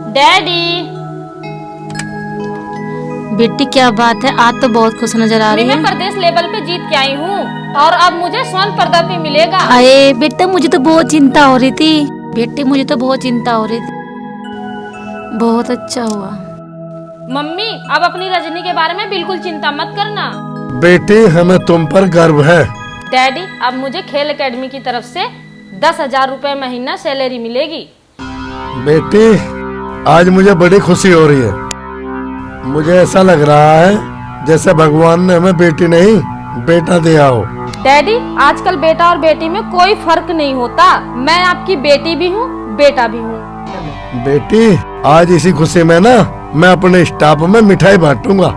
Daddy. बेटी क्या बात है, आज तो बहुत खुश नजर आ रही है। मैं प्रदेश लेवल पे जीत के आई हूँ और अब मुझे स्वर्ण पदक भी मिलेगा। अरे बेटा, मुझे तो बहुत चिंता हो रही थी। बेटी मुझे तो बहुत चिंता हो रही थी। बहुत अच्छा हुआ। मम्मी अब अपनी रजनी के बारे में बिल्कुल चिंता मत करना। बेटी हमें तुम पर गर्व है। डैडी अब मुझे खेल एकेडमी की तरफ से 10,000 रुपए महीना सैलरी मिलेगी। बेटी आज मुझे बड़ी खुशी हो रही है। मुझे ऐसा लग रहा है जैसे भगवान ने हमें बेटी नहीं बेटा दिया हो। डैडी आजकल बेटा और बेटी में कोई फर्क नहीं होता। मैं आपकी बेटी भी हूँ बेटा भी हूँ। बेटी आज इसी खुशी में ना मैं अपने स्टाफ में मिठाई बांटूंगा।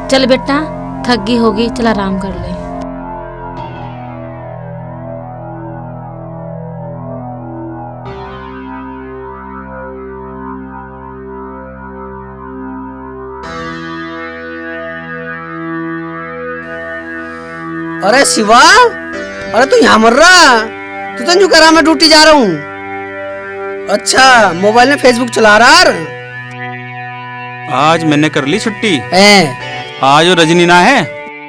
चल बेटा, थक गई होगी, चल आराम कर ले। अरे शिवा, अरे तू यहाँ मर रहा? तू तो यूं कह रहा मैं ड्यूटी जा रहा हूँ। अच्छा मोबाइल में फेसबुक चला रहा है? आज मैंने कर ली छुट्टी। है आज जो रजनी ना है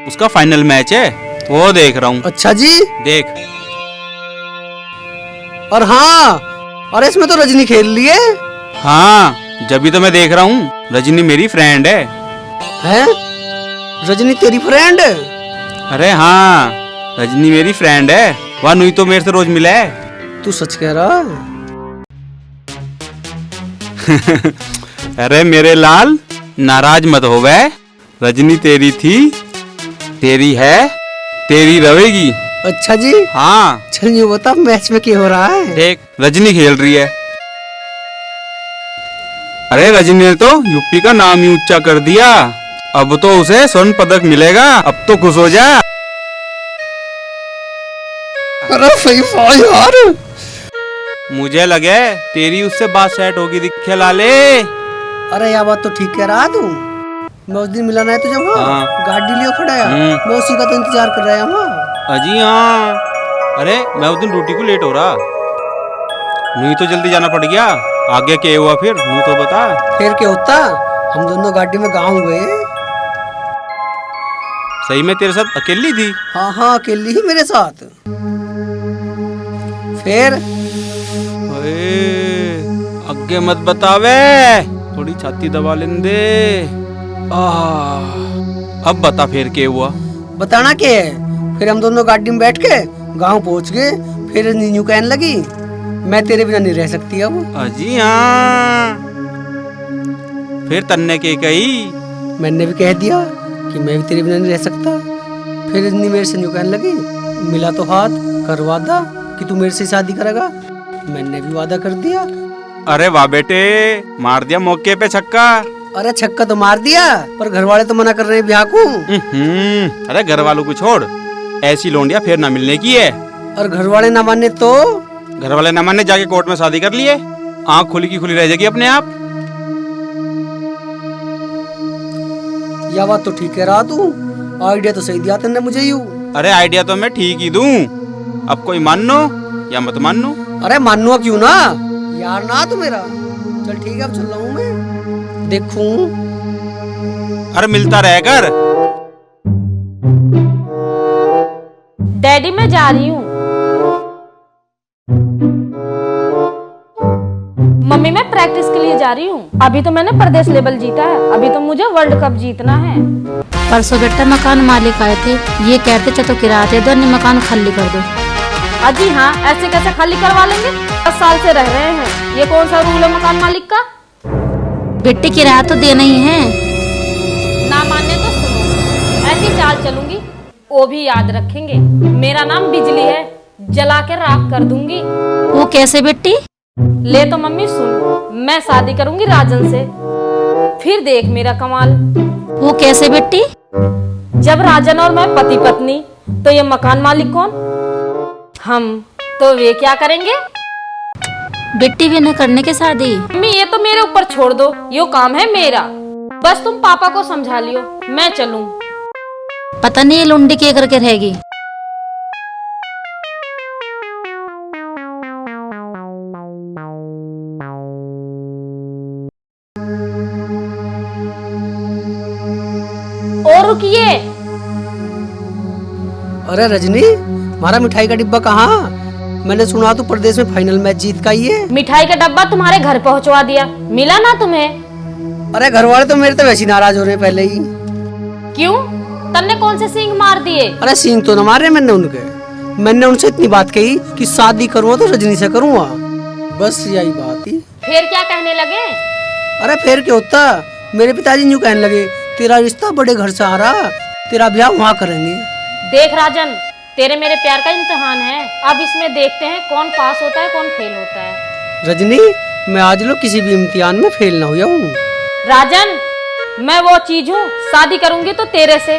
उसका फाइनल मैच है, वो देख रहा हूँ। अच्छा जी। देख। और हाँ, अरे इसमें तो रजनी खेल ली है। हाँ जब भी तो मैं देख रहा हूँ, रजनी मेरी फ्रेंड है। हैं? रजनी तेरी फ्रेंड? अरे हाँ रजनी मेरी फ्रेंड है, वह नुई तो मेरे से रोज मिला है। तू सच कह रहा है? अरे मेरे लाल नाराज मत हो बे, रजनी तेरी थी, तेरी है, तेरी रहेगी। अच्छा जी। हाँ चल ये बता मैच में क्या हो रहा है? देख रजनी खेल रही है। अरे रजनी ने तो यूपी का नाम ही ऊंचा कर दिया, अब तो उसे स्वर्ण पदक मिलेगा। अब तो खुश हो जा। अरे फीफा यार, मुझे लगे तेरी उससे बात सेट होगी दिखे लाले। अरे यह बात तो ठीक कह रहा तू। मैं उस दिन मिला ना है तुझे वहाँ, हाँ। गाड़ी लियो खड़ा है, मैं उसी का तो इंतजार कर रहा हूँ। अजी हाँ, अरे मैं उस दिन ड्यूटी को लेट हो रहा, नहीं तो जल्दी जाना पड़ गया। आगे क्या हुआ फिर नू तो बता। फिर क्या होता, हम दोनों गाड़ी में गाँव गए। सही में तेरे साथ अकेली थी? हाँ हाँ अकेली ही मेरे साथ। फिर अगे मत बतावे, थोड़ी छाती दबा लेने दे। अब बता फिर क्या हुआ? बताना क्या है? फिर हम दोनों गाड़ी में बैठ के गांव पहुंच गए। फिर नीनू कहने लगी मैं तेरे बिना नहीं रह सकती अब। अजी हाँ। फिर तन्ने के कही? मैंने भी कह दिया कि मैं भी तेरे बिना नहीं रह सकता। फिर नी मेरे से यूं कहने लगी मिला तो हाथ कर वादा कि तू मेरे से शादी करेगा। मैंने भी वादा कर दिया। अरे वाह बेटे, मार दिया मौके पे छक्का। अरे छक्का तो मार दिया, पर घर वाले तो मना कर रहे हैं ब्याह को। अरे घर वालों को छोड़, ऐसी लोंडिया फिर ना मिलने की है। और घर वाले ना माने तो? घर वाले ना माने जाके कोर्ट में शादी कर लिए, आँख खुली की खुली रह जाएगी अपने आप। यह बात तो ठीक है रहा तू, आइडिया तो सही दिया तुमने मुझे यूं। अरे आइडिया तो मैं ठीक ही दूं, अब कोई मानो या मत मानो। अरे मानो क्यों ना यार, ना तू मेरा। चल ठीक है अब चल रहा हूँ मैं, देखूं। अरे मिलता रह कर। डैडी मैं जा रही हूँ। मम्मी मैं प्रैक्टिस के लिए जा रही हूँ। अभी तो मैंने प्रदेश लेवल जीता है, अभी तो मुझे वर्ल्ड कप जीतना है। परसों बेटा मकान मालिक आए थे, ये कहते चलो किराया दे दो, अन्य मकान खाली कर दो। अजी हाँ, ऐसे कैसे खाली करवा लेंगे? 10 साल से रह रहे हैं, ये कौन सा रूल है मकान मालिक का? बेटे किराया तो देना ही है। ना माने तो सुनो, ऐसी चाल चलूंगी, वो भी याद रखेंगे। मेरा नाम बिजली है, जला के राख कर दूंगी। वो कैसे बेटी? ले तो मम्मी सुन, मैं शादी करूंगी राजन से, फिर देख मेरा कमाल। वो कैसे बेटी? जब राजन और मैं पति पत्नी, तो ये मकान मालिक कौन? हम। तो वे क्या करेंगे? बेटी भी न करने के शादी। मम्मी ये तो मेरे ऊपर छोड़ दो, ये काम है मेरा। बस तुम पापा को समझा लियो, मैं चलूं। पता नहीं ये लुंडी क्या करके रहेगी। रुकिए। अरे रजनी, हमारा मिठाई का डिब्बा कहाँ? मैंने सुना तो प्रदेश में फाइनल मैच जीत का ही है। मिठाई का डब्बा तुम्हारे घर पहुंचवा दिया, मिला ना तुम्हें? अरे घर वाले तो मेरे तो वैसे ही नाराज हो रहे हैं पहले ही। क्यों? तन्ने कौन से सींग मार दिए? अरे सींग तो न मारे मैंने उनसे इतनी बात कही कि शादी करूँगा तो रजनी से करूँगा, बस यही बात ही। फिर क्या कहने लगे? अरे फिर क्या होता, मेरे पिताजी यूँ कहने लगे तेरा रिश्ता बड़े घर से आ रहा, तेरा ब्याह वहाँ करेंगे। देख राजन, तेरे मेरे प्यार का इम्तिहान है, अब इसमें देखते हैं कौन पास होता है कौन फेल होता है। रजनी, मैं आज लो किसी भी इम्तिहान में फेल ना हुआ हूँ। राजन, मैं वो चीज हूँ, शादी करूंगी तो तेरे से,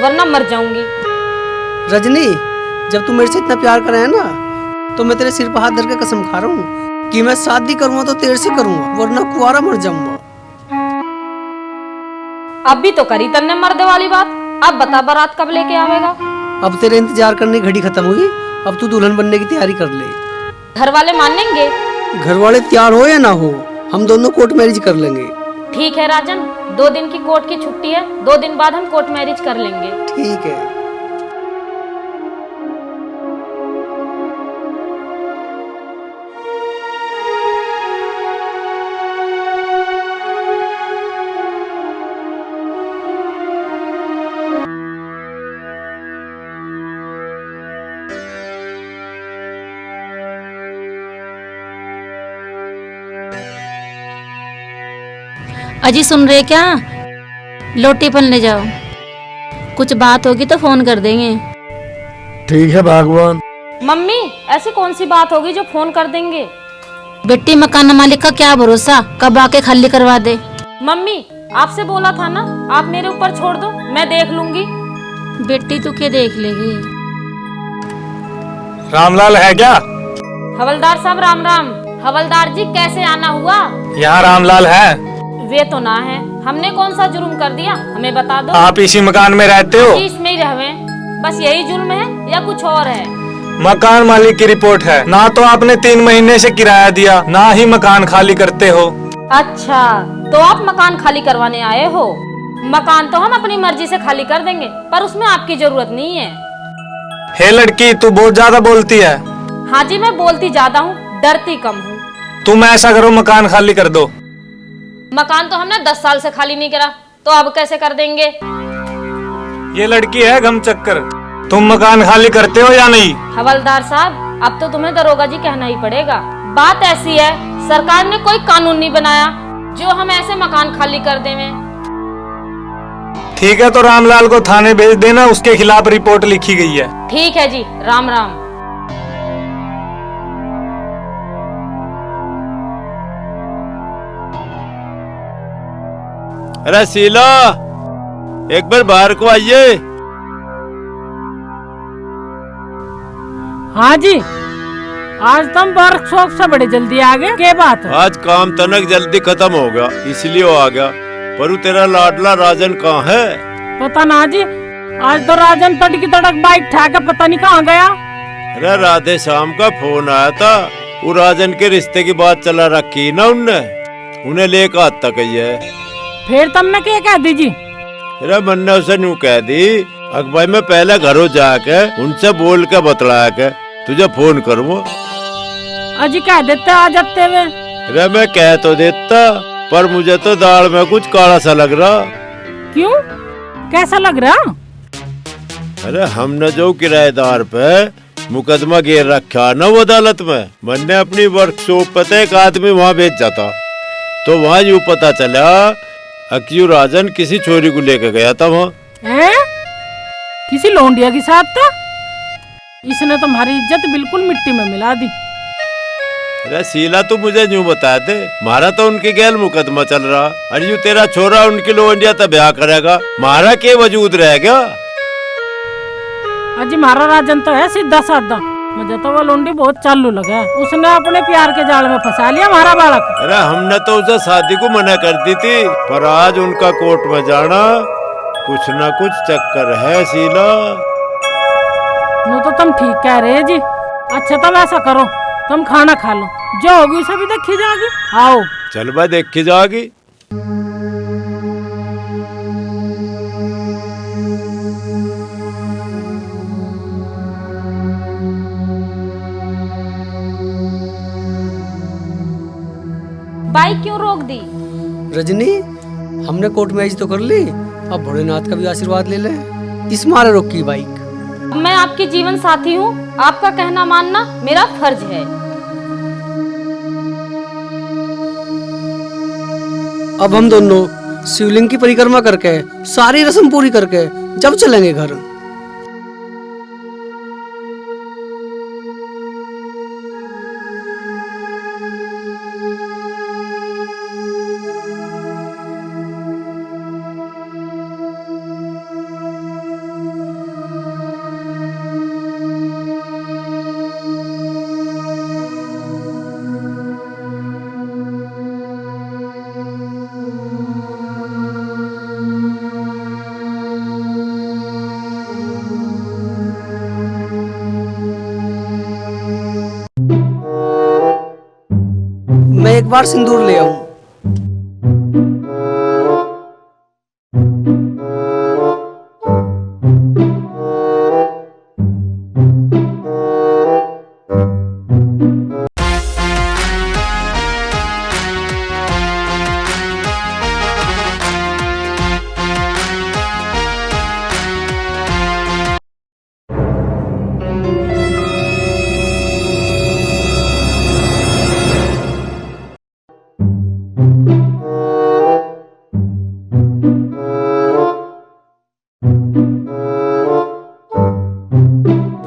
वरना मर जाऊंगी। रजनी, जब तू मेरे से इतना प्यार कर रहा है ना, तो मैं तेरे सिर पर हाथ धर के कसम खा रहा हूँ कि मैं शादी करूँगा तो तेरे से करूँगा, वरना कुआरा मर जाऊंगा। अब भी तो करी तन्ने मर्दे वाली बात, अब बता बारात कब लेके आवेगा? अब तेरे इंतजार करने की घड़ी खत्म हुई, अब तू दुल्हन बनने की तैयारी कर ले। घर वाले मानेंगे? घर वाले तैयार हो या ना हो, हम दोनों कोर्ट मैरिज कर लेंगे। ठीक है राजन, 2 दिन की कोर्ट की छुट्टी है, 2 दिन बाद हम कोर्ट मैरिज कर लेंगे। ठीक है। अजी सुन रहे क्या? लो टिफिन ले जाओ, कुछ बात होगी तो फोन कर देंगे। ठीक है भगवान। मम्मी, ऐसी कौन सी बात होगी जो फोन कर देंगे? बेटी, मकान मालिक का क्या भरोसा, कब आके खाली करवा दे। मम्मी, आपसे बोला था ना, आप मेरे ऊपर छोड़ दो, मैं देख लूंगी। बेटी तू क्या देख लेगी? रामलाल है क्या? हवलदार साहब राम राम। हवलदार जी, कैसे आना हुआ? यहाँ रामलाल है? वे तो ना है, हमने कौन सा जुर्म कर दिया, हमें बता दो। आप इसी मकान में रहते हो? जी, इसमें ही रहवे, बस यही जुर्म है या कुछ और है? मकान मालिक की रिपोर्ट है, ना तो आपने 3 महीने से किराया दिया, ना ही मकान खाली करते हो। अच्छा, तो आप मकान खाली करवाने आए हो? मकान तो हम अपनी मर्जी से खाली कर देंगे, पर उसमें आपकी जरूरत नहीं है। हे लड़की, तू बहुत ज्यादा बोलती है। हाँ जी, मैं बोलती ज्यादा हूँ, डरती कम हूँ। तुम ऐसा करो, मकान खाली कर दो। मकान तो हमने 10 साल से खाली नहीं करा, तो अब कैसे कर देंगे? ये लड़की है गम चक्कर, तुम मकान खाली करते हो या नहीं? हवलदार साहब, अब तो तुम्हें दरोगा जी कहना ही पड़ेगा। बात ऐसी है, सरकार ने कोई कानून नहीं बनाया जो हम ऐसे मकान खाली कर देवें। ठीक है, तो रामलाल को थाने भेज देना, उसके खिलाफ रिपोर्ट लिखी गई है। ठीक है जी, राम राम। अरे शीला, एक बार बाहर को आइए। हाँ जी, आज तुम वर्कशॉप से बड़े जल्दी आ गए, क्या बात है? आज काम तनक जल्दी खत्म हो गया, इसलिए वो आ गया। पर तेरा लाडला राजन कहाँ है? पता ना जी, आज तो राजन तड़की तड़क बाइक ठा के पता नहीं कहाँ गया। अरे राधे श्याम का फोन आया था, वो राजन के रिश्ते की बात चला रखी ना उनने, उन्हें लेकर आता कही है। फिर तुमने क्या कह दी जी? अरे मन्ने उसे न्यू कह दी, अकबाई मैं पहले घरों जाके उनसे बोल के बतलाया के तुझे फोन करूँ। अजी कह देते आ जाते हुए। अरे मैं कह तो देता, पर मुझे तो दाल में कुछ काला सा लग रहा। क्यों, कैसा लग रहा? अरे हमने जो किराएदार पे मुकदमा गिर रखा ना वो अदालत में, मैंने अपनी वर्कशॉप पे एक आदमी वहाँ भेज जाता, तो वहाँ यूँ पता चला अक्यू राजन किसी छोरी को लेकर गया था वहाँ। किसी लौंडिया के साथ था? इसने तुम्हारी इज्जत बिल्कुल मिट्टी में मिला दी। अरे शीला, तू मुझे यूँ बता दे, मारा तो उनके गैल मुकदमा चल रहा, अरे यूँ तेरा छोरा उनकी लौंडिया तो ब्याह करेगा, मारा के वजूद रहेगा। अजी मारा राजन तो है सीधा साधा, मुझे तो वो लौंडी बहुत चालू लगा, उसने अपने प्यार के जाल में फंसा लिया हमारा बालक। अरे हमने तो उसे शादी को मना कर दी थी, पर आज उनका कोर्ट में जाना कुछ न कुछ चक्कर है शीला। नो तो तुम ठीक कह रहे जी। अच्छा तुम ऐसा करो, तुम खाना खा लो, जो होगी सभी देखी जाएगी। आओ चल भाई, देखी जाएगी। बाइक क्यों रोक दी? रजनी, हमने कोर्ट मैरिज तो कर ली, अब भोलेनाथ का भी आशीर्वाद ले ले। इस मारे रोकी बाइक। मैं आपकी जीवन साथी हूँ, आपका कहना मानना मेरा फर्ज है। अब हम दोनों शिवलिंग की परिक्रमा करके सारी रस्म पूरी करके जब चलेंगे घर। मैं एक बार सिंदूर ले आऊं।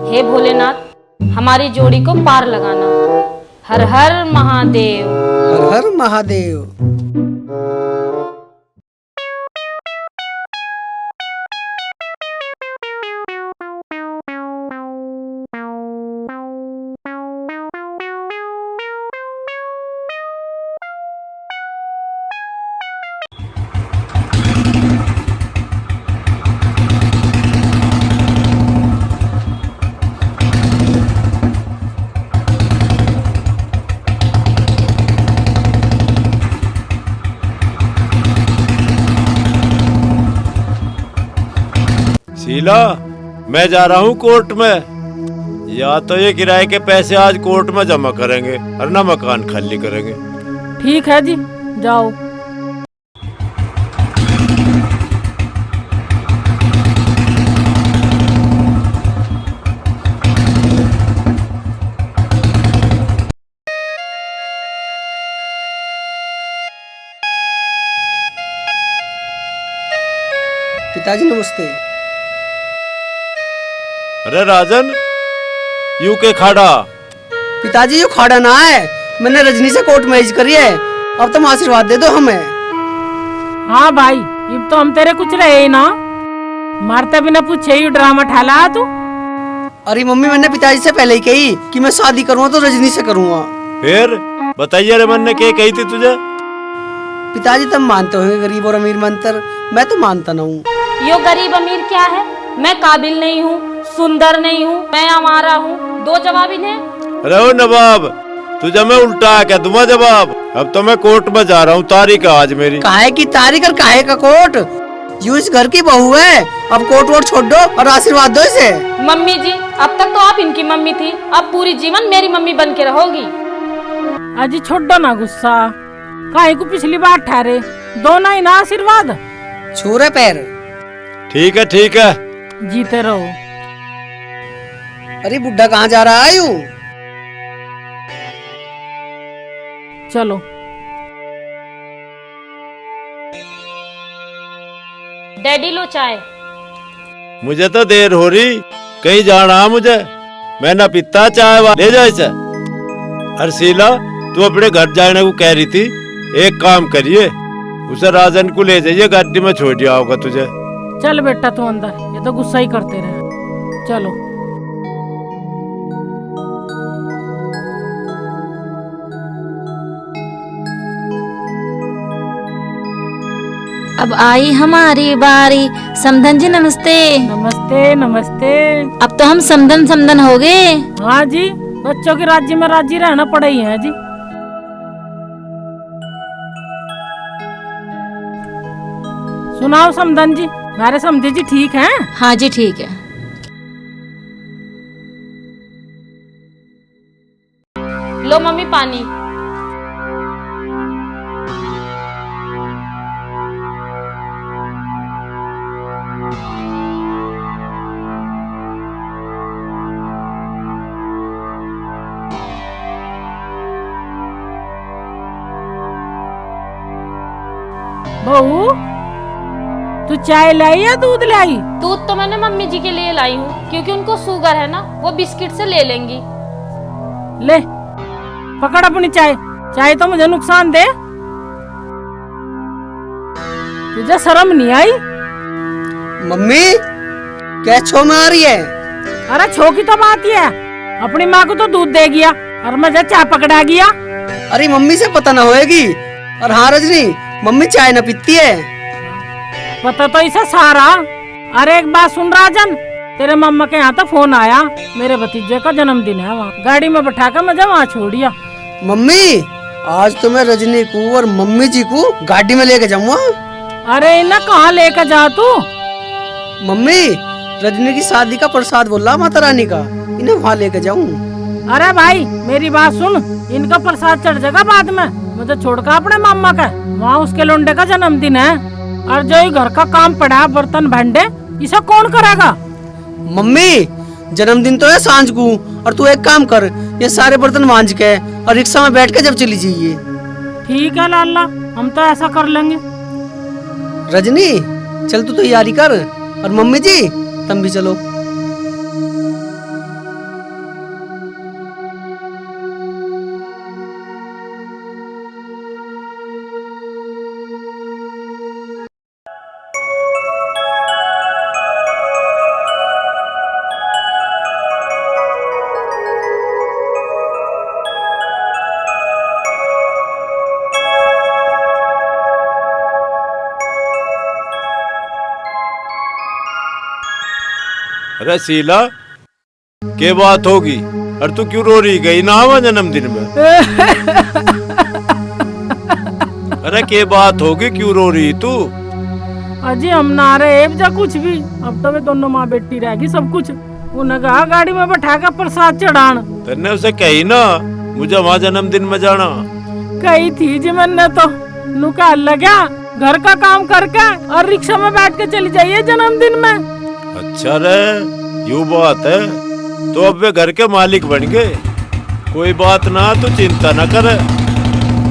हे भोलेनाथ, हमारी जोड़ी को पार लगाना। हर हर महादेव। हर हर महादेव। शीला, मैं जा रहा हूँ कोर्ट में। या तो ये किराए के पैसे आज कोर्ट में जमा करेंगे और ना मकान खाली करेंगे। ठीक है जी, जाओ। पिताजी नमस्ते। अरे राजन, यू के खाड़ा। पिताजी ये खाड़ा ना है, मैंने रजनी से कोर्ट मैरिज करी है, अब तुम आशीर्वाद दे दो हमें। हाँ भाई, अब तो हम तेरे कुछ रहे ही ना, मारते बिना पूछे ही ड्रामा ठाला तू। अरे मम्मी, मैंने पिताजी से पहले ही कही कि मैं शादी करूँगा तो रजनी से करूँगा। फिर बताइए रमन ने क्या कही थी तुझे? पिताजी तुम मानते होंगे गरीब और अमीर में अंतर, मैं तो मानता ना हूँ। यो गरीब अमीर क्या है? मैं काबिल नहीं हूँ, सुंदर नहीं हूँ, मैं आवारा हूँ, दो जवाब इन्हें। अरे ओ नवाब, तुझे मैं उल्टा क्या दूंगा जवाब? अब तो मैं कोर्ट में जा रहा हूँ, तारीख है आज मेरी। काहे की तारीख और काहे का कोर्ट? यू इस घर की बहू है, अब कोर्ट वोट छोड़ दो और आशीर्वाद दो इसे। मम्मी जी, अब तक तो आप इनकी मम्मी थी, अब पूरी जीवन मेरी मम्मी बन के रहोगी। अजी छोड़ दो ना गुस्सा, काहे को पिछली बार ठहरे, दो ना ही ना आशीर्वाद। छूरे पैर। ठीक है ठीक है। जीते रहो। अरे बुड्ढा कहाँ जा रहा है यू? चलो। डैडी लो चाय। मुझे तो देर हो रही, कहीं जाना है मुझे। मैं ना पीता चाय, ले जा इसे। अरे शीला, तू अपने घर जाने को कह रही थी, एक काम करिए, उसे राजन को ले जाइए, गाड़ी में छोड़ दिया होगा तुझे। चल बेटा तू अंदर, ये तो गुस्सा ही करते रहे। चलो। अब आई हमारी बारी। समधन जी नमस्ते। नमस्ते नमस्ते। अब तो हम समधन समधन हो गए। हाँ जी, बच्चों के राज्य में राजी रहना पड़ा ही है जी। सुनाओ समधन जी, हमारे समधी जी ठीक हैं? हाँ जी ठीक है। लो मम्मी पानी। बहू तू चाय लाई या दूध लाई? दूध तो मैंने मम्मी जी के लिए लाई हूँ, क्योंकि उनको शुगर है ना, वो बिस्किट से ले लेंगी। ले पकड़ अपनी चाय। चाय तो मुझे नुकसान दे, तुझे शर्म नहीं आई? मम्मी क्या छो में आ रही है? अरे छो की तो बात ही है, अपनी माँ को तो दूध दे गया और मुझे चाय पकड़ा गया। अरे मम्मी से पता ना होएगी। और हाँ रजनी, मम्मी चाय ना पीती है। पता तो इसे सारा। अरे एक बात सुन राजन, तेरे मम्मा के यहाँ तो फोन आया, मेरे भतीजे का जन्मदिन है, वहाँ गाड़ी में बैठा कर मुझे वहाँ छोड़िया। मम्मी आज तो मैं रजनी को और मम्मी जी को गाड़ी में लेके जाऊंगा। अरे इन्हें कहाँ लेकर जा तू? मम्मी रजनी की शादी का प्रसाद बोला माता रानी का, इन्हें वहाँ लेके जाऊं। अरे भाई मेरी बात सुन, इनका प्रसाद चढ़ जाएगा बाद में, मुझे छोड़कर अपने मामा का, वहाँ उसके लोंडे का जन्मदिन है। और जो ये घर का काम पड़ा, बर्तन भांडे, इसे कौन करेगा? मम्मी जन्मदिन तो है सांझ को, और तू एक काम कर, ये सारे बर्तन मांज के और रिक्शा में बैठ के जब चली जाइए। ठीक है लाला, हम तो ऐसा कर लेंगे। रजनी चल तू तैयारी कर, और मम्मी जी तुम भी चलो। अरे शीला के बात होगी? और तू क्यों रो रही? गई ना हवा जन्मदिन में? अरे के बात होगी, क्यों रो रही तू? अजी हम ना रहे जा कुछ भी, अब तो वे दोनों माँ बेटी रहेगी सब कुछ। उन्हें कहा गाड़ी में बैठा कर प्रसाद चढ़ान। तेने उसे कही ना मुझे वहाँ जन्मदिन में जाना? कही थी जी मैंने तो, नुका लगा घर का काम करके और रिक्शा में बैठ के चली जाइए जन्मदिन में। अच्छा रे, यूँ बात है, तो अब वे घर के मालिक बन गए। कोई बात ना, तू चिंता न कर,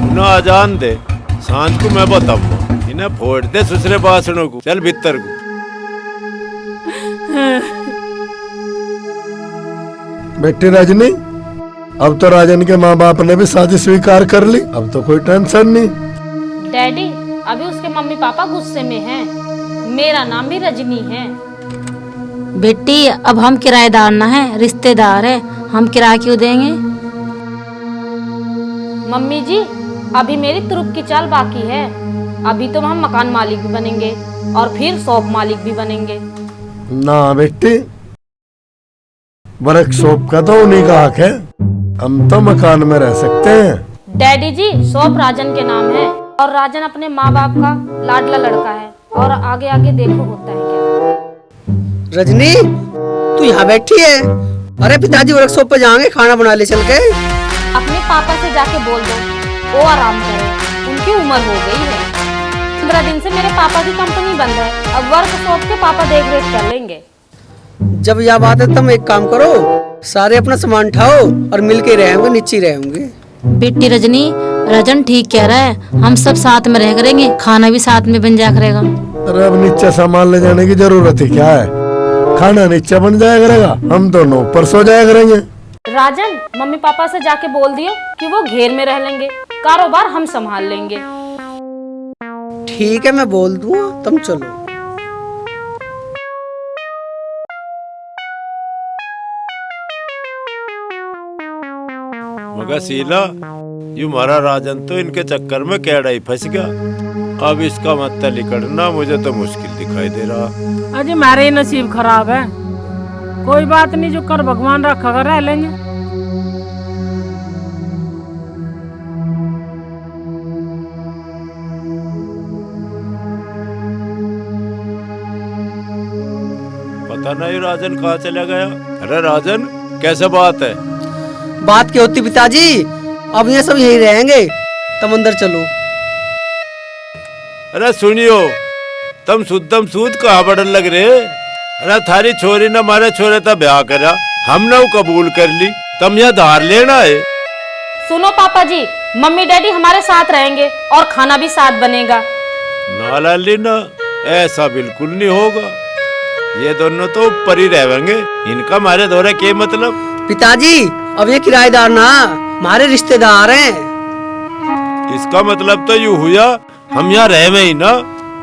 उन्हें आजान दे, सांझ को मैं बताऊंगा, इन्हें फोड़ दे दूसरे बासनों को। चल भीतर को। बेटी रजनी, अब तो राजन के माँ बाप ने भी शादी स्वीकार कर ली, अब तो कोई टेंशन नहीं। डैडी अभी उसके मम्मी पापा गुस्से में हैं, मेरा नाम भी रजनी है। बेटी अब हम किराएदार ना है, रिश्तेदार है, हम किराया क्यों देंगे? मम्मी जी अभी मेरी तुरुप की चाल बाकी है, अभी तो हम मकान मालिक भी बनेंगे और फिर शॉप मालिक भी बनेंगे। ना बेटी, वर्कशॉप का तो उन्हीं का हक है, हम तो मकान में रह सकते हैं। डैडी जी शॉप राजन के नाम है, और राजन अपने माँ बाप का लाडला लड़का है, और आगे आगे देखो होता है क्या। रजनी तू यहाँ बैठी है? अरे पिताजी वर्कशॉप पे जाएंगे, खाना बना ले चल के। अपने पापा से जाके बोल दो वो आराम करे, उनकी उम्र हो गई है। 15 दिन से मेरे पापा की कंपनी बंद है, अब वर्कशॉप के पापा देख रेख कर लेंगे। जब यह बात है तुम एक काम करो, सारे अपना सामान उठाओ और मिल के रहेंगे, नीचे रहेंगे। बेटी रजनी, रजन ठीक कह रहा है, हम सब साथ में रह करेंगे, खाना भी साथ में बन जाया करेगा। अरे अब नीचे सामान ले जाने की जरूरत है क्या है? खाना नीचे बन जाया करेगा, हम दोनों ऊपर सो जाया करेंगे। राजन मम्मी पापा से जाके बोल दियो कि वो घेर में रह लेंगे, कारोबार हम संभाल लेंगे। ठीक है मैं बोल दूंगा, तुम चलो। मगर शीला, यू मारा राजन तो इनके चक्कर में कैड़ा ही फंस गया, अब इसका मतलब निकलना मुझे तो मुश्किल दिखाई दे रहा। अजी मेरे ही नसीब खराब है, कोई बात नहीं, जो कर भगवान रखा रह लेंगे। पता नहीं राजन कहाँ चला गया। अरे राजन कैसे बात है? बात क्या होती पिताजी, अब ये सब यही रहेंगे, तुम अंदर चलो। अरे सुनियो, तुम शुद्धम सूद कहाँ बड़न लग रहे? अरे थारी छोरी ने मारे छोरे तब ब्याह करा, हमने वो कबूल कर ली, तुम यहाँ धार लेना है। सुनो पापा जी, मम्मी डैडी हमारे साथ रहेंगे और खाना भी साथ बनेगा। ना लाली ना, ऐसा बिल्कुल नहीं होगा। ये दोनों तो ऊपर ही रहेंगे, इनका हमारे दौरे के मतलब। पिताजी अब ये किराएदार ना हमारे रिश्तेदार हैं। इसका मतलब तो यूं हुआ हम यहाँ रहे में ही ना।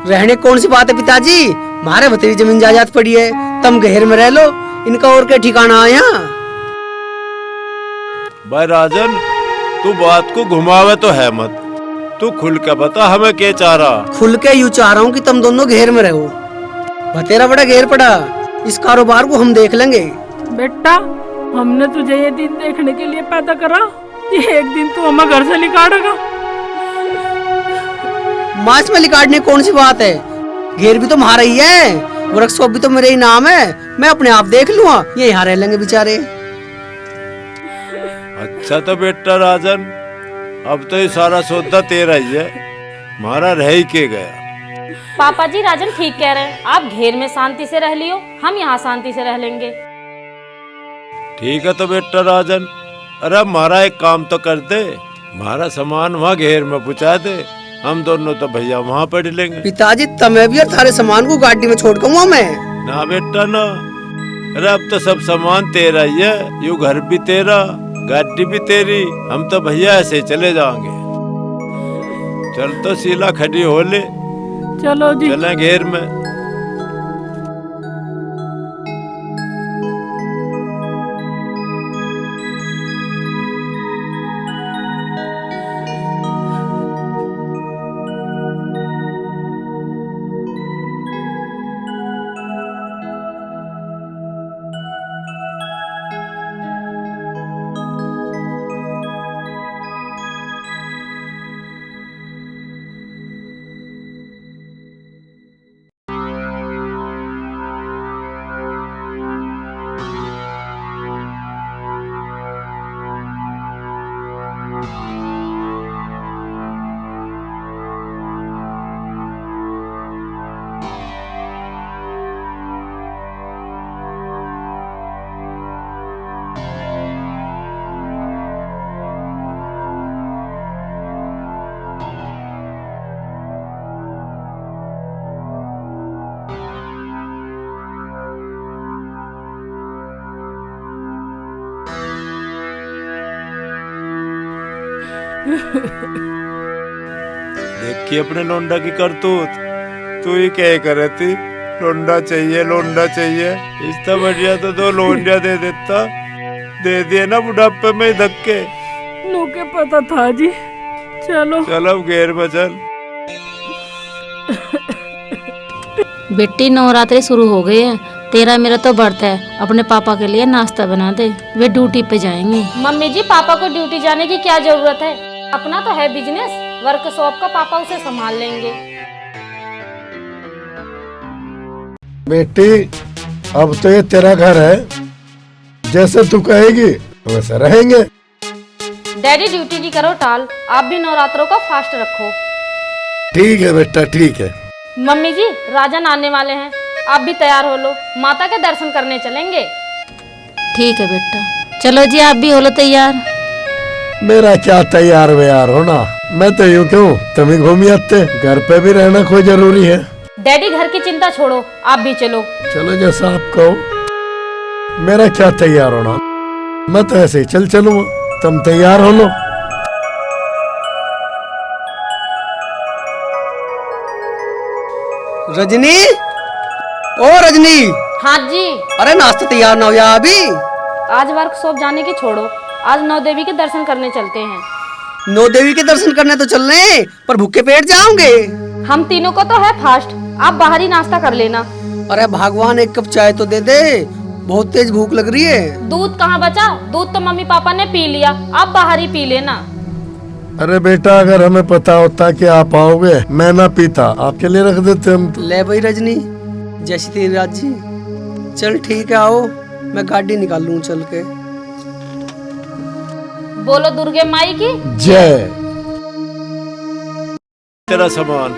रहने कौन सी बात है पिताजी, हमारे भतीजी जमीन जायदाद पड़ी है, तुम घेर में रह लो, इनका और क्या ठिकाना है यहाँ। भाई राजन, तू बात को घुमावे तो है मत, तू खुल के बता हमें क्या चाह रहा। खुल के यूं चाह रहा हूँ कि तुम दोनों घेर में रहो, भतेरा बड़ा घेर पड़ा, इस कारोबार को हम देख लेंगे। बेटा हमने तुझे ये दिन देखने के लिए पैदा करा, ये एक दिन तू हमें घर से निकालेगा। मास में लिकाटने कौन सी बात है, घेर भी तो हमारा ही है, वर्कशॉप भी तो मेरे ही नाम है, मैं अपने आप देख लूंगा, ये यहाँ रह लेंगे बेचारे। अच्छा तो बेटा राजन, अब तो ये सारा सौदा तेरा ही है, हमारा रह ही के गया। पापा जी राजन ठीक कह रहे हैं, आप घेर में शांति से रह लियो, हम यहाँ शांति से रह लेंगे। ठीक है तो बेटा राजन, अरे हमारा एक काम तो कर दे, हमारा सामान वहाँ घेर में पहुँचा दे, हम दोनों तो भैया वहाँ पढ़ लेंगे। पिताजी तुम्हें भी और थारे सामान को गाड़ी में छोड़ दूंगा मैं। ना बेटा ना, अरे अब तो सब सामान तेरा ही है, यू घर भी तेरा, गाड़ी भी तेरी, हम तो भैया ऐसे ही चले जाएंगे। चल तो सीला खड़ी हो ले, चलो जी। चलें घेर में। देखिए अपने लोंडा की करतूत, तू ही क्या करे थी, लोंडा चाहिए लोंडा चाहिए, इससे बढ़िया तो दो लोंडिया दे देता, दे दिए ना बुढ़ापे में धक्के। नो के पता था जी, चलो चलो घेर में चल। बेटी नवरात्रि शुरू हो गई है, तेरा मेरा तो व्रत है, अपने पापा के लिए नाश्ता बना दे, वे ड्यूटी पे जाएंगे। मम्मी जी पापा को ड्यूटी जाने की क्या जरूरत है, अपना तो है बिजनेस, वर्कशॉप का पापा उसे संभाल लेंगे। बेटी अब तो ये तेरा घर है, जैसे तू कहेगी वैसे रहेंगे। डैडी ड्यूटी की करो टाल, आप भी नवरात्रों का फास्ट रखो। ठीक है बेटा ठीक है। मम्मी जी राजन आने वाले हैं, आप भी तैयार हो लो, माता के दर्शन करने चलेंगे। ठीक है बेटा, चलो जी आप भी हो लो तैयार। मेरा क्या तैयार व्यार होना, मैं तो यूं क्यों, तुम ही घूमी आते, घर पे भी रहना कोई जरूरी है। डैडी घर की चिंता छोड़ो, आप भी चलो। चलो जैसा आप कहो, मेरा क्या तैयार होना, मैं तो ऐसे ही चल चलूंगा, तुम तैयार हो लो। रजनी, ओ रजनी। हाँ जी। अरे नाश्ता तैयार ना हो या अभी? आज वर्कशॉप जाने की छोड़ो, आज नौ देवी के दर्शन करने चलते हैं। नौ देवी के दर्शन करने तो चल रहे, पर भूखे पेट जाओगे। हम तीनों को तो है फास्ट, आप बाहरी नाश्ता कर लेना। अरे भगवान एक कप चाय तो दे दे, बहुत तेज भूख लग रही है। दूध कहाँ बचा, दूध तो मम्मी पापा ने पी लिया, आप बाहर ही पी लेना। अरे बेटा अगर हमें पता होता कि आप आओगे, मैं ना पीता, आपके लिए रख देते हम। ले भाई रजनी, जैसी तेरी राजी। चल ठीक है, आओ मैं गाड़ी निकाल लूं चल के। बोलो दुर्गे माई की जय। तेरा सामान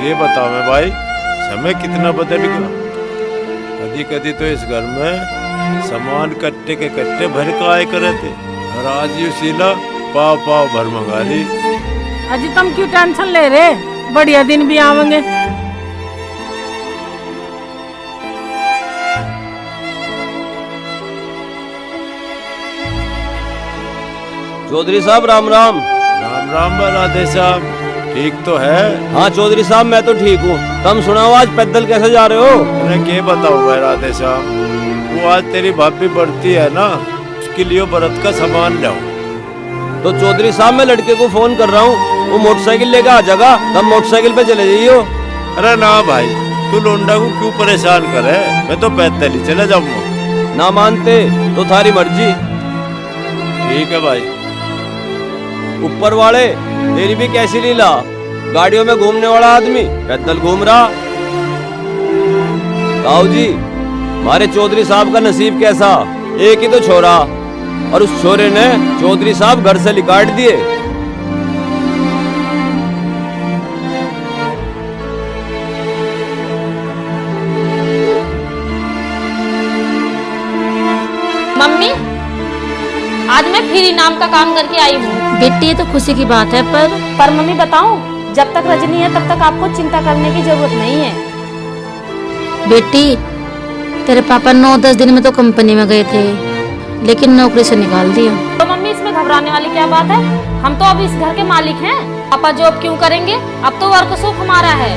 ये बताओ मैं भाई, समय कितना बदल गया। कभी कभी तो इस घर में सामान कट्टे के कट्टे भर के आए करे थे, और आज ये सीला पाव पाव भर मंगा ली। अजी तुम क्यों टेंशन ले रहे, बढ़िया दिन भी आवेंगे। चौधरी साहब राम राम। राम राम राधे साहब, ठीक तो है? हाँ चौधरी साहब मैं तो ठीक हूँ। तुम सुनाओ आज पैदल कैसे जा रहे हो? अरे क्या बताऊं मैं राधे साहब, वो आज तेरी भाभी बढ़ती है ना, उसके लिए व्रत का सामान लाऊं। तो चौधरी साहब मैं लड़के को फोन कर रहा हूँ, वो मोटरसाइकिल लेकर आ जाएगा, तब मोटरसाइकिल पे चले जाइयो। अरे ना भाई, तू लोंडा को क्यों परेशान करे, मैं तो पैदल ही चले जाऊंगा। ना मानते तो थारी मर्जी। ठीक है भाई। ऊपर वाले तेरी भी कैसी लीला, गाड़ियों में घूमने वाला आदमी पैदल घूम रहा। ताऊ जी हमारे चौधरी साहब का नसीब कैसा, एक ही तो छोरा, और उस छोरे ने चौधरी साहब घर से निकाल दिए। मम्मी आज मैं फिर इनाम का काम करके आई हूँ। बेटी ये तो खुशी की बात है, पर मम्मी बताऊं, जब तक रजनी है तब तक आपको चिंता करने की जरूरत नहीं है। बेटी तेरे पापा 9-10 दिन में तो कंपनी में गए थे, लेकिन नौकरी से निकाल दिया। तो मम्मी इसमें घबराने वाली क्या बात है, हम तो अब इस घर के मालिक हैं। पापा जॉब क्यों करेंगे, अब तो वर्कशॉप हमारा है।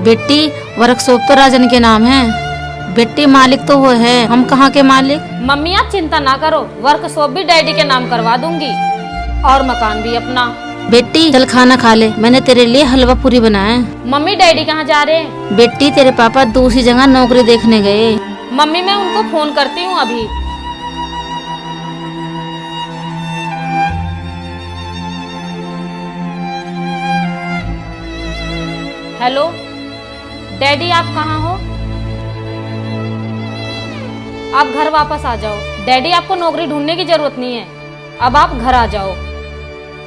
बेटी वर्कशॉप तो राजन के नाम है, बेटी मालिक तो वो है, हम कहाँ के मालिक। मम्मी आप चिंता ना करो, वर्कशॉप भी डैडी के नाम करवा दूंगी और मकान भी अपना। बेटी चल खाना खा ले, मैंने तेरे लिए हलवा पूरी बनाया है। मम्मी डैडी कहाँ जा रहे हैं? बेटी तेरे पापा दूसरी जगह नौकरी देखने गए। मम्मी मैं उनको फोन करती हूँ अभी। हेलो डैडी, आप कहाँ हो? आप घर वापस आ जाओ। डैडी आपको नौकरी ढूंढने की जरूरत नहीं है, अब आप घर आ जाओ।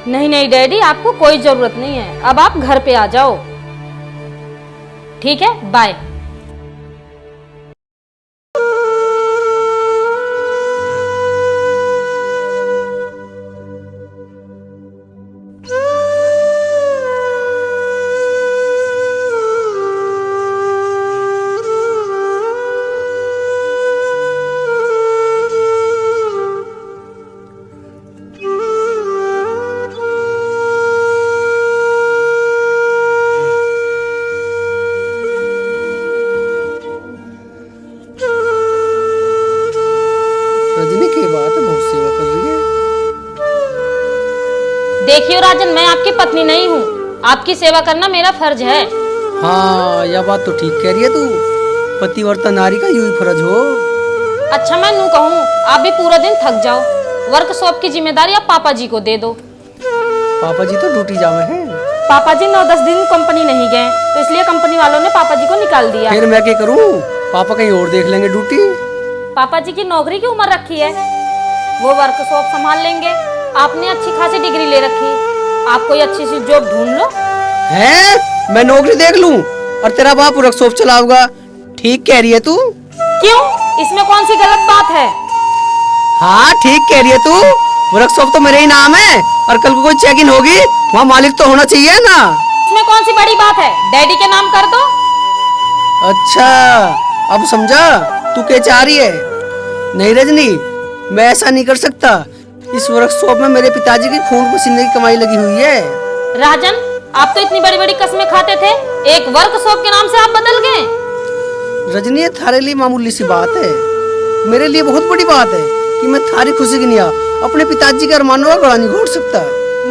नहीं नहीं डैडी, आपको कोई जरूरत नहीं है, अब आप घर पे आ जाओ। ठीक है, बाय। रजनी की बात है, बहुत सेवा कर रही है। देखियो राजन, मैं आपकी पत्नी नहीं हूँ, आपकी सेवा करना मेरा फर्ज है। हाँ यह बात तो ठीक कह रही है तू, पतिव्रता नारी का यूं ही फर्ज हो। अच्छा मैं नू कहूँ, आप भी पूरा दिन थक जाओ, वर्कशॉप की जिम्मेदारी आप पापा जी को दे दो। पापा जी तो ड्यूटी जावे हैं। पापा जी 9-10 दिन कंपनी नहीं गए, तो इसलिए कंपनी वालों ने पापा जी को निकाल दिया। फिर मैं क्या करूँ, पापा कहीं और देख लेंगे ड्यूटी। पापा जी की नौकरी की उम्र रखी है, वो वर्कशॉप संभाल लेंगे। आपने अच्छी खासी डिग्री ले रखी, आप कोई अच्छी सी जॉब ढूंढ लो। हैं? मैं नौकरी देख लूं और तेरा बाप वर्कशॉप चलाऊंगा, ठीक कह रही है तू। क्यों, इसमें कौन सी गलत बात है? हाँ ठीक कह रही है तू, वर्कशॉप तो मेरे ही नाम है, और कल को कोई चेक इन होगी वहाँ मालिक तो होना चाहिए ना। इसमें कौन सी बड़ी बात है, डैडी के नाम कर दो। अच्छा अब समझा तू क्या चाह रही है। नहीं रजनी, मैं ऐसा नहीं कर सकता, इस वर्कशॉप में मेरे पिताजी की खून पसीने की कमाई लगी हुई है। राजन, आप तो इतनी बड़ी बड़ी कस्में खाते थे, एक वर्कशॉप के नाम से आप बदल गए। रजनी ये थारे लिए मामूली सी बात है, मेरे लिए बहुत बड़ी बात है कि मैं थारी खुशी की निया अपने पिताजी के अरमानों का गला नहीं घोट सकता।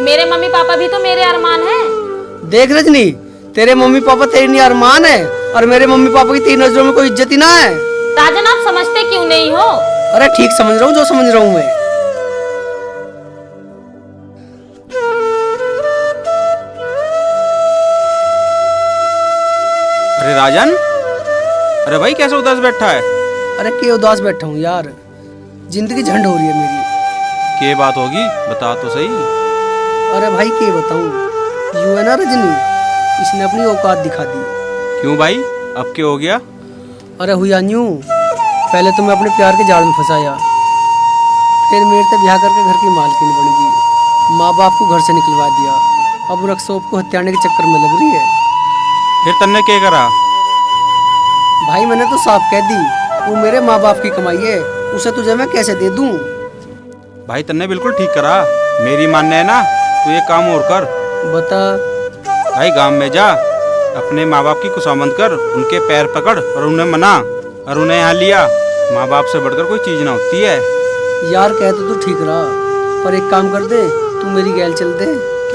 मेरे मम्मी पापा भी तो मेरे अरमान हैं। देख रजनी, तेरे मम्मी पापा तेरे लिए अरमान है, और मेरे मम्मी पापा की तेरी नजरों में कोई इज्जत ही ना है। राजन आप समझते क्यों नहीं हो? अरे ठीक समझ रहा हूँ जो समझ रहा हूँ मैं। अरे राजन, अरे भाई कैसे उदास बैठा है? अरे क्या उदास बैठा हूँ यार, जिंदगी झंड हो रही है मेरी। क्या बात होगी, बता तो सही। अरे भाई क्या बताऊँ, यूं है ना रजनी, इसने अपनी औकात दिखा दी। क्यों भाई, अब क्या हो गया? अरे हुआ यूं, पहले तो मैं अपने प्यार के जाल में फंसाया, फिर मेरे से ब्याह करके घर की मालकिन बन गई, माँ बाप को घर से निकलवा दिया, अब वर्कशॉप को हथियाने के चक्कर में लग रही है। फिर तन्ने क्या करा? भाई मैंने तो साफ कह दी, वो मेरे माँ बाप की कमाई है, उसे तुझे मैं कैसे दे दूं? भाई तन्ने बिल्कुल ठीक करा। मेरी मानना है ना, तू एक काम और कर। बता। भाई गांव में जा, अपने माँ बाप की खुशामद कर, उनके पैर पकड़ और उन्हें मना, और उन्हें यहाँ लिया। माँ बाप से बढ़कर कोई चीज ना होती है। यार कह तो तू ठीक रहा, पर एक काम कर दे, तू मेरी गैल चल दे।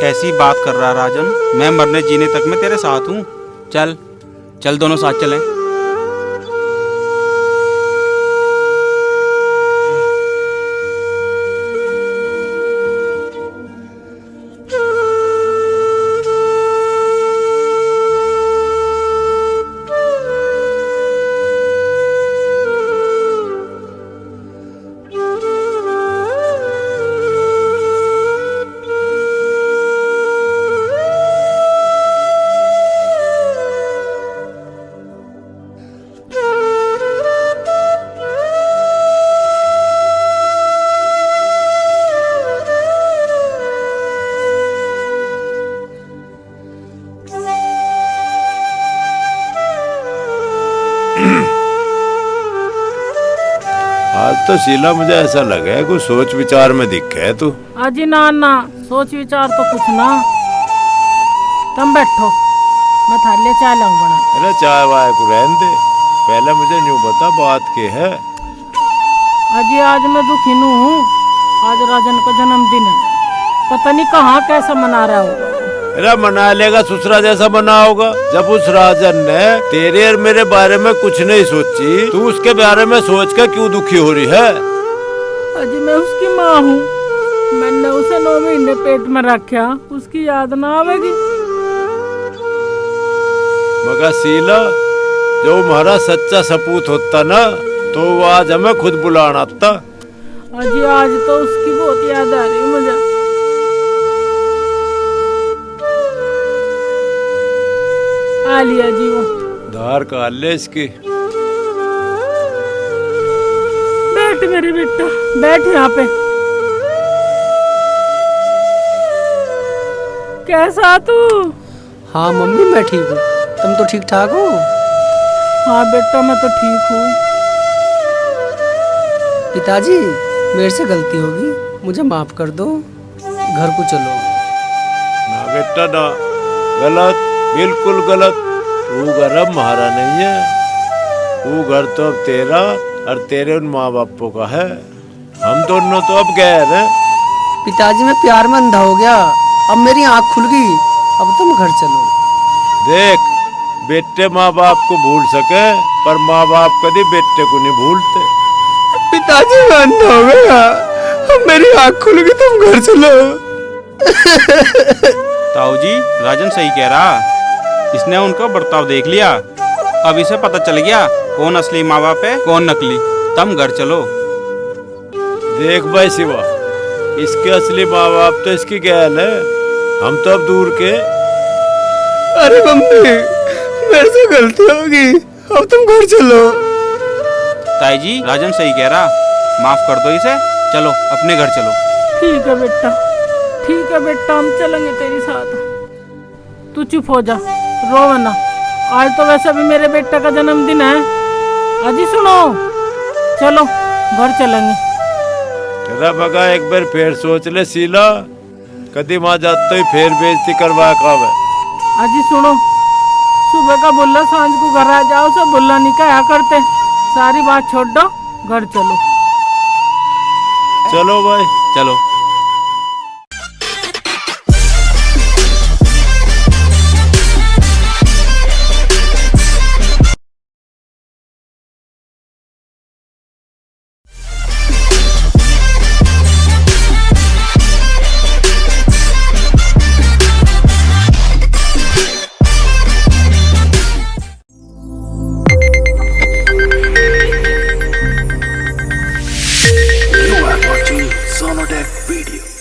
कैसी बात कर रहा राजन, मैं मरने जीने तक में तेरे साथ हूँ। चल चल, दोनों साथ चलें। आज तो शीला मुझे ऐसा लगा है कुछ सोच विचार में दिखे है तू। अजी ना ना, सोच विचार तो कुछ ना। तुम बैठो, मैं थाले लिए चाय लाऊं बना। अरे चाय वाय को रहने दे, पहले मुझे न्यू बता बात के है। अजी आज मैं दुखी नू हूँ, आज राजन का जन्मदिन है, पता नहीं कहाँ कैसा मना रहा होगा। अरे मना लेगा, ससुरा जैसा मना होगा। जब उस राजन ने तेरे और मेरे बारे में कुछ नहीं सोची, तू उसके बारे में सोच कर क्यों दुखी हो रही है? अजी मैं उसकी माँ हूँ, मैंने उसे 9 महीने पेट में रखा, उसकी याद ना आवेगी? मगर शीला, जो हमारा सच्चा सपूत होता ना, तो वो आज हमें खुद बुलाना था। अजी आज तो उसकी बहुत याद आ रही मुझे। आ लिया जी वो धार काट ले इसकी। बैठ मेरे बेटा, बैठ यहाँ पे। कैसा तू? हाँ मम्मी मैं ठीक हूँ, तुम तो ठीक ठाक हो? हाँ बेटा मैं तो ठीक हूँ। पिताजी मेरे से गलती होगी, मुझे माफ कर दो, घर को चलो। ना बेटा ना, गलत, बिल्कुल गलत। वो घर अब हमारा नहीं है, वो घर तो अब तेरा और तेरे उन माँ बापों का है। हम दोनों तो अब गैर हैं। पिताजी मैं प्यार में अंधा हो गया, अब मेरी आँख खुल गई, अब तुम घर चलो। देख, बेटे माँ बाप को भूल सके, पर माँ बाप कभी बेटे को नहीं भूलते। पिताजी मैं अंधा हो गया, अब मेरी आँख खुल गई, तुम घर चलो। ताऊ जी, राजन सही कह रहा, इसने उनका बर्ताव देख लिया, अब इसे पता चल गया कौन असली माँ बाप है कौन नकली। तुम घर चलो। देख भाई शिवा, इसके असली माँ बाप तो इसकी गैल है, हम तो अब दूर के। अरे मम्मी मेरे से गलती होगी, अब तुम घर चलो। ताई जी, राजन सही कह रहा, माफ कर दो इसे, चलो अपने घर चलो। ठीक है बेटा, ठीक है बेटा, हम चलेंगे तेरे साथ। तू चुप हो जा, रो ना, आज तो वैसे भी मेरे बेटे का जन्मदिन है। अजी सुनो, चलो घर चलेंगे। तेरा बगा एक बार फिर सोच ले शीला, कदी माँ जाते ही फिर बेइज्जती करवा कब है। अजी सुनो, सुबह का बोला सांझ को घर आ जाओ, सब बोला नहीं कहा करते, सारी बात छोड़ दो, घर चलो। चलो भाई चलो। You are watching Sonodec Video.